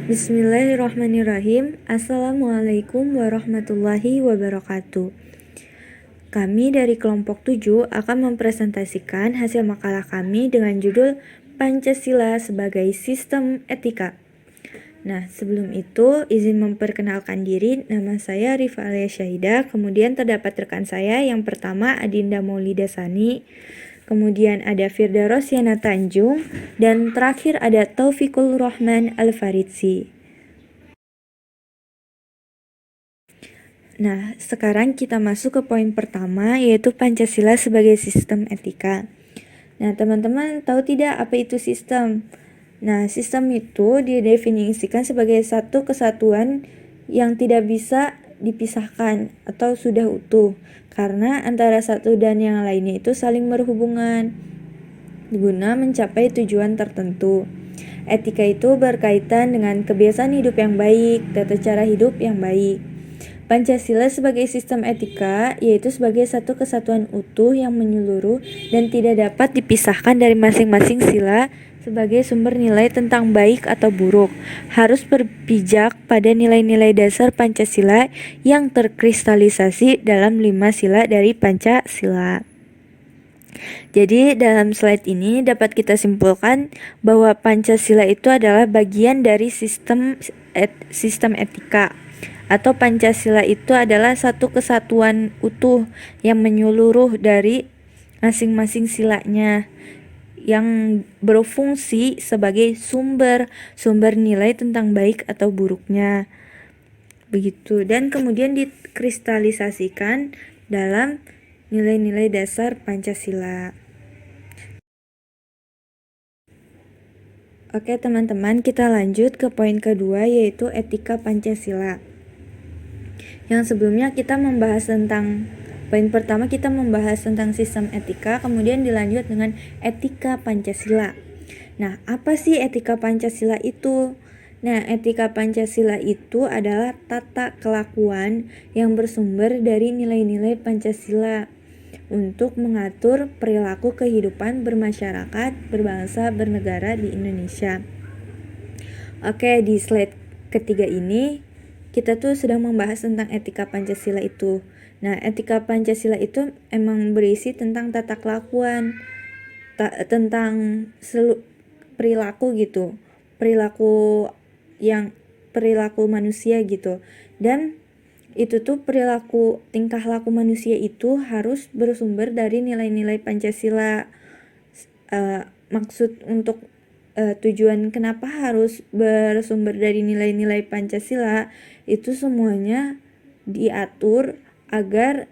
Bismillahirrahmanirrahim. Assalamualaikum warahmatullahi wabarakatuh. Kami dari kelompok 7 akan mempresentasikan hasil makalah kami dengan judul Pancasila sebagai Sistem Etika. Nah, sebelum itu izin memperkenalkan diri. Nama saya Rifa Alia Syahida. Kemudian terdapat rekan saya. Yang pertama Adinda Maulida Sani. Kemudian ada Firda Rosyana Tanjung, dan terakhir ada Taufikul Rahman Al-Faridzi. Nah, sekarang kita masuk ke poin pertama, yaitu Pancasila sebagai sistem etika. Nah, teman-teman tahu tidak apa itu sistem? Nah, sistem itu didefinisikan sebagai satu kesatuan yang tidak bisa dipisahkan atau sudah utuh, karena antara satu dan yang lainnya itu saling berhubungan guna mencapai tujuan tertentu. Etika itu berkaitan dengan kebiasaan hidup yang baik, tata cara hidup yang baik. Pancasila sebagai sistem etika yaitu sebagai satu kesatuan utuh yang menyeluruh dan tidak dapat dipisahkan dari masing-masing sila sebagai sumber nilai tentang baik atau buruk, harus berpijak pada nilai-nilai dasar Pancasila yang terkristalisasi dalam 5 sila dari Pancasila. Jadi dalam slide ini dapat kita simpulkan bahwa Pancasila itu adalah bagian dari sistem etika, atau Pancasila itu adalah satu kesatuan utuh yang menyeluruh dari masing-masing silanya, yang berfungsi sebagai sumber nilai tentang baik atau buruknya. Begitu, dan kemudian dikristalisasikan dalam nilai-nilai dasar Pancasila. Oke teman-teman, kita lanjut ke poin kedua, yaitu etika Pancasila. Yang sebelumnya kita membahas tentang poin pertama, kita membahas tentang sistem etika, kemudian dilanjut dengan etika Pancasila. Nah, apa sih etika Pancasila itu? Nah, etika Pancasila itu adalah tata kelakuan yang bersumber dari nilai-nilai Pancasila untuk mengatur perilaku kehidupan bermasyarakat, berbangsa, bernegara di Indonesia. Oke, di slide ketiga ini kita tuh sedang membahas tentang etika Pancasila itu. Nah, etika Pancasila itu emang berisi tentang tata kelakuan, tentang perilaku gitu, perilaku manusia gitu. Dan itu tuh perilaku tingkah laku manusia itu harus bersumber dari nilai-nilai Pancasila. Maksud untuk tujuan kenapa harus bersumber dari nilai-nilai Pancasila itu semuanya diatur agar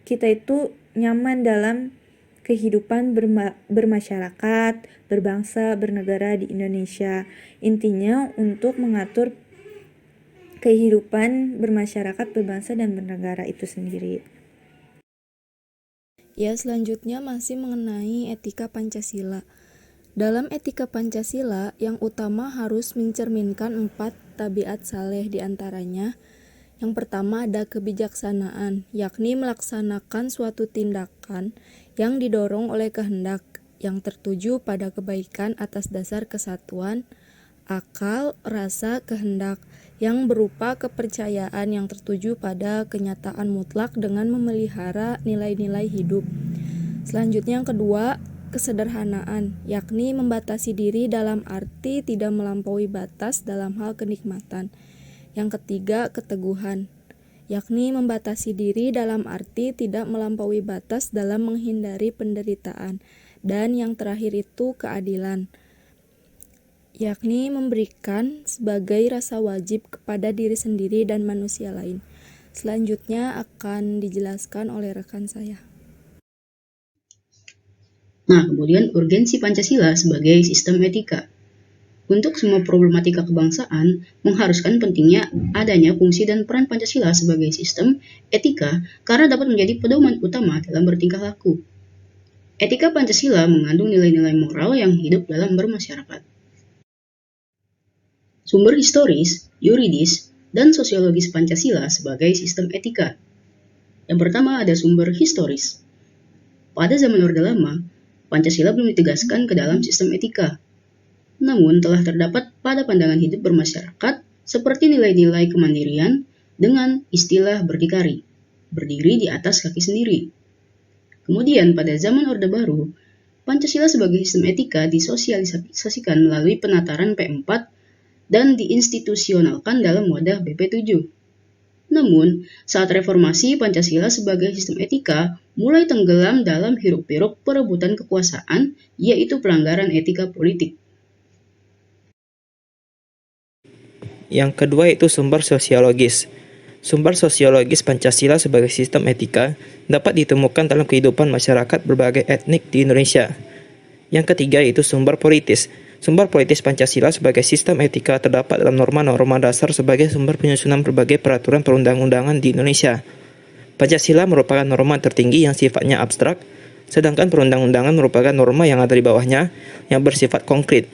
kita itu nyaman dalam kehidupan bermasyarakat, berbangsa, bernegara di Indonesia. Intinya untuk mengatur kehidupan bermasyarakat, berbangsa, dan bernegara itu sendiri. Ya, selanjutnya masih mengenai etika Pancasila. Dalam etika Pancasila, yang utama harus mencerminkan 4 tabiat saleh diantaranya. Yang pertama ada kebijaksanaan, yakni melaksanakan suatu tindakan yang didorong oleh kehendak yang tertuju pada kebaikan atas dasar kesatuan, akal, rasa, kehendak, yang berupa kepercayaan yang tertuju pada kenyataan mutlak dengan memelihara nilai-nilai hidup. Selanjutnya yang kedua, kesederhanaan, yakni membatasi diri dalam arti tidak melampaui batas dalam hal kenikmatan. Yang ketiga, keteguhan, yakni membatasi diri dalam arti tidak melampaui batas dalam menghindari penderitaan. Dan yang terakhir itu keadilan, yakni memberikan sebagai rasa wajib kepada diri sendiri dan manusia lain. Selanjutnya akan dijelaskan oleh rekan saya. Nah, kemudian urgensi Pancasila sebagai sistem etika. Untuk semua problematika kebangsaan, mengharuskan pentingnya adanya fungsi dan peran Pancasila sebagai sistem etika karena dapat menjadi pedoman utama dalam bertingkah laku. Etika Pancasila mengandung nilai-nilai moral yang hidup dalam bermasyarakat. Sumber historis, yuridis, dan sosiologis Pancasila sebagai sistem etika. Yang pertama ada sumber historis. Pada zaman Orde Lama, Pancasila belum ditegaskan ke dalam sistem etika. namun telah terdapat pada pandangan hidup bermasyarakat seperti nilai-nilai kemandirian dengan istilah berdikari, berdiri di atas kaki sendiri. Kemudian pada zaman Orde Baru, Pancasila sebagai sistem etika disosialisasikan melalui penataran P4 dan diinstitusionalkan dalam wadah BP7. Namun, saat reformasi, Pancasila sebagai sistem etika mulai tenggelam dalam hiruk-pikuk perebutan kekuasaan, yaitu pelanggaran etika politik. Yang kedua itu sumber sosiologis. Sumber sosiologis Pancasila sebagai sistem etika dapat ditemukan dalam kehidupan masyarakat berbagai etnik di Indonesia. Yang ketiga itu sumber politis. Sumber politis Pancasila sebagai sistem etika terdapat dalam norma-norma dasar sebagai sumber penyusunan berbagai peraturan perundang-undangan di Indonesia. Pancasila merupakan norma tertinggi yang sifatnya abstrak, sedangkan perundang-undangan merupakan norma yang ada di bawahnya yang bersifat konkret.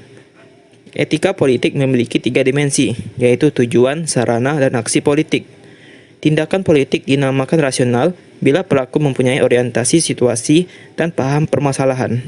Etika politik memiliki 3 dimensi, yaitu tujuan, sarana, dan aksi politik. Tindakan politik dinamakan rasional bila pelaku mempunyai orientasi situasi dan paham permasalahan.